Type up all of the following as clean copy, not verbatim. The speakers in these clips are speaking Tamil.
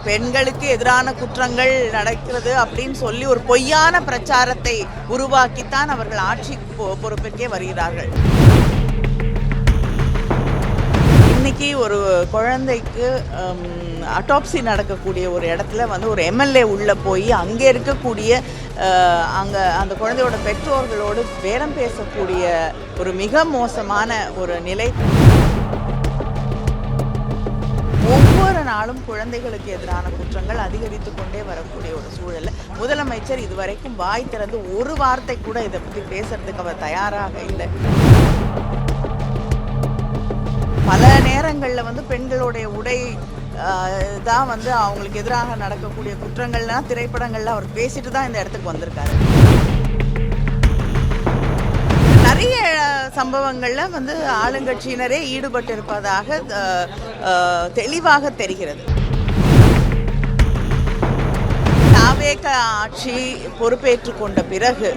பெண்களுக்கு எதிரான குற்றங்கள் நடக்கிறது அப்படின்னு சொல்லி ஒரு பொய்யான பிரச்சாரத்தை உருவாக்கித்தான் அவர்கள் ஆட்சி பொறுப்பிற்கே வருகிறார்கள். இன்னைக்கு ஒரு குழந்தைக்கு அட்டாப்சி நடக்கக்கூடிய ஒரு இடத்துல வந்து ஒரு எம்எல்ஏ உள்ளே போய் அங்கே இருக்கக்கூடிய அந்த குழந்தையோட பெற்றோர்களோடு பேரம் பேசக்கூடிய ஒரு மிக மோசமான ஒரு நிலை. ஒவ்வொரு நாளும் குழந்தைகளுக்கு எதிரான குற்றங்கள் அதிகரித்து கொண்டே வரக்கூடிய ஒரு சூழல்ல முதலமைச்சர் இதுவரைக்கும் வாய் திறந்து ஒரு வார்த்தை கூட இதை பற்றி பேசுறதுக்கு அவர் தயாராக இல்லை. பல நேரங்களில் வந்து பெண்களுடைய உடை தான் வந்து அவங்களுக்கு எதிராக நடக்கக்கூடிய குற்றங்கள்லாம் திரைப்படங்கள்ல அவர் பேசிட்டு தான் இந்த இடத்துக்கு வந்திருக்காரு. நிறைய சம்பவங்கள்ல வந்து ஆளுங்கட்சியினரே ஈடுபட்டு இருப்பதாக தெளிவாக தெரிகிறது. தாவேக ஆட்சி பொறுப்பேற்று கொண்ட பிறகு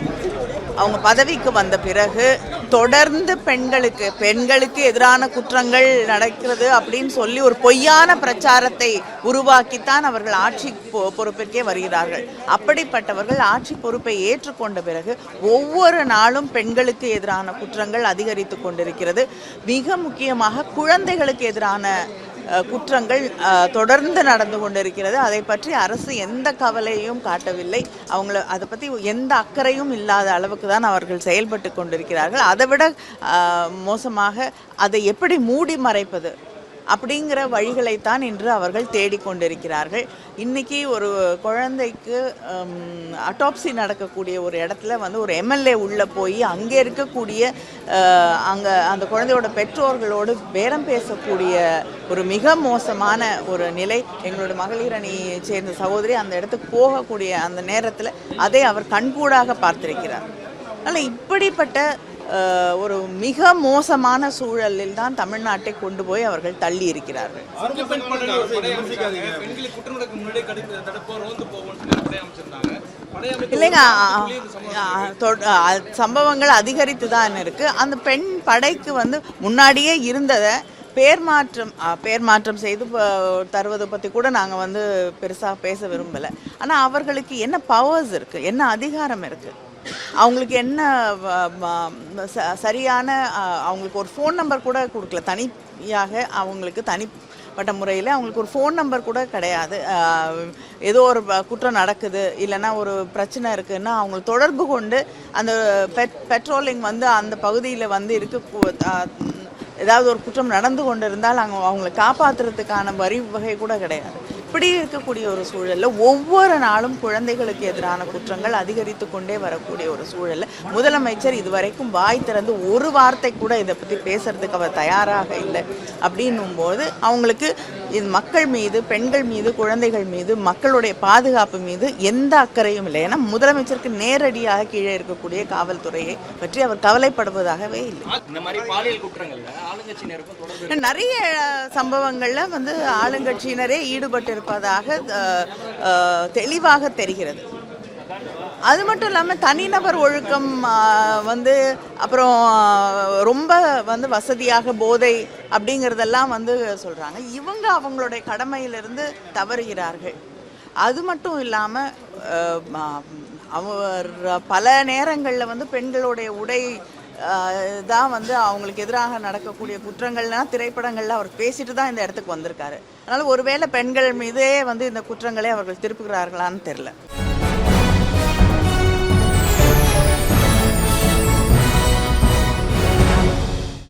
அவங்க பதவிக்கு வந்த பிறகு தொடர்ந்து பெண்களுக்கு எதிரான குற்றங்கள் நடக்கிறது அப்படின்னு சொல்லி ஒரு பொய்யான பிரச்சாரத்தை உருவாக்கித்தான் அவர்கள் ஆட்சி பொறுப்பிற்கே வருகிறார்கள். அப்படிப்பட்டவர்கள் ஆட்சி பொறுப்பை ஏற்றுக்கொண்ட பிறகு ஒவ்வொரு நாளும் பெண்களுக்கு எதிரான குற்றங்கள் அதிகரித்து கொண்டிருக்கிறது. மிக முக்கியமாக குழந்தைகளுக்கு எதிரான குற்றங்கள் தொடர்ந்து நடந்து கொண்டிருக்கிறது. அதை பற்றி அரசு எந்த கவலையும் காட்டவில்லை. அதை பற்றி எந்த அக்கறையும் இல்லாத அளவுக்கு தான் அவர்கள் செயல்பட்டு கொண்டிருக்கிறார்கள். அதை விட மோசமாக அதை எப்படி மூடி மறைப்பது அப்படிங்கிற வழிகளைத்தான் இன்று அவர்கள் தேடிக்கொண்டிருக்கிறார்கள். இன்றைக்கி ஒரு குழந்தைக்கு அட்டாப்சி நடக்கக்கூடிய ஒரு இடத்துல வந்து ஒரு எம்எல்ஏ உள்ளே போய் அங்கே இருக்கக்கூடிய அந்த குழந்தையோட பெற்றோர்களோடு பேரம் பேசக்கூடிய ஒரு மிக மோசமான ஒரு நிலை. எங்களோட மகளிர் அணியை சேர்ந்த சகோதரி அந்த இடத்துக்கு போகக்கூடிய அந்த நேரத்தில் அதை அவர் கண்கூடாக பார்த்திருக்கிறார். அதனால் இப்படிப்பட்ட ஒரு மிக மோசமான சூழலில் தான் தமிழ்நாட்டை கொண்டு போய் அவர்கள் தள்ளி இருக்கிறார்கள். இல்லைங்க, சம்பவங்கள் அதிகரித்து தான் இருக்கு. அந்த பெண் படைக்கு வந்து முன்னாடியே இருந்ததை பேர் மாற்றம் செய்து தருவதை பற்றி கூட நாங்கள் வந்து பெருசாக பேச விரும்பலை. ஆனால் அவர்களுக்கு என்ன பவர்ஸ் இருக்குது, என்ன அதிகாரம் இருக்குது, அவங்களுக்கு என்ன சரியான அவங்களுக்கு ஒரு ஃபோன் நம்பர் கூட கொடுக்கல. தனியாக அவங்களுக்கு தனிப்பட்ட முறையில் அவங்களுக்கு ஒரு ஃபோன் நம்பர் கூட கிடையாது. ஏதோ ஒரு குற்றம் நடக்குது இல்லைன்னா ஒரு பிரச்சனை இருக்குதுன்னா அவங்களை தொடர்பு கொண்டு அந்த பெட்ரோலிங் வந்து அந்த பகுதியில் வந்து ஏதாவது ஒரு குற்றம் நடந்து கொண்டு இருந்தால் அவங்களை காப்பாற்றுறதுக்கான வகை கூட கிடையாது. இப்படி இருக்கக்கூடிய ஒரு சூழலில் ஒவ்வொரு நாளும் குழந்தைகளுக்கு எதிரான குற்றங்கள் அதிகரித்து கொண்டே வரக்கூடிய ஒரு சூழலில் முதலமைச்சர் இதுவரைக்கும் வாய் திறந்து ஒரு வார்த்தை கூட இதை பற்றி பேசுறதுக்கு அவர் தயாராக இல்லை. அப்படின்னும்போது அவங்களுக்கு மக்கள் மீது, பெண்கள் மீது, குழந்தைகள் மீது, மக்களுடைய பாதுகாப்பு மீது எந்த அக்கறையும் இல்லை. ஏன்னா முதலமைச்சருக்கு நேரடியாக கீழே இருக்கக்கூடிய காவல்துறையை பற்றி அவர் கவலைப்படுவதாகவே இல்லை. நிறைய சம்பவங்கள்ல வந்து ஆளுங்கட்சியினரே ஈடுபட்டு இருப்பதாக தெளிவாக தெரிகிறது. அது மட்டும் இல்லாமல் தனிநபர் ஒழுக்கம் வந்து அப்புறம் ரொம்ப வந்து வசதியாக போதை அப்படிங்கிறதெல்லாம் வந்து சொல்கிறாங்க. இவங்க அவங்களுடைய கடமையிலிருந்து தவறுகிறார்கள். அது மட்டும் இல்லாமல் அவர் பல நேரங்களில் வந்து பெண்களுடைய உடை தான் வந்து அவங்களுக்கு எதிராக நடக்கக்கூடிய குற்றங்கள்லாம் திரைப்படங்கள்ல அவர் பேசிட்டு தான் இந்த இடத்துக்கு வந்திருக்காரு. அதனால் ஒருவேளை பெண்கள் மீதே வந்து இந்த குற்றங்களை அவர்கள் திருப்புகிறார்களான்னு தெரியல.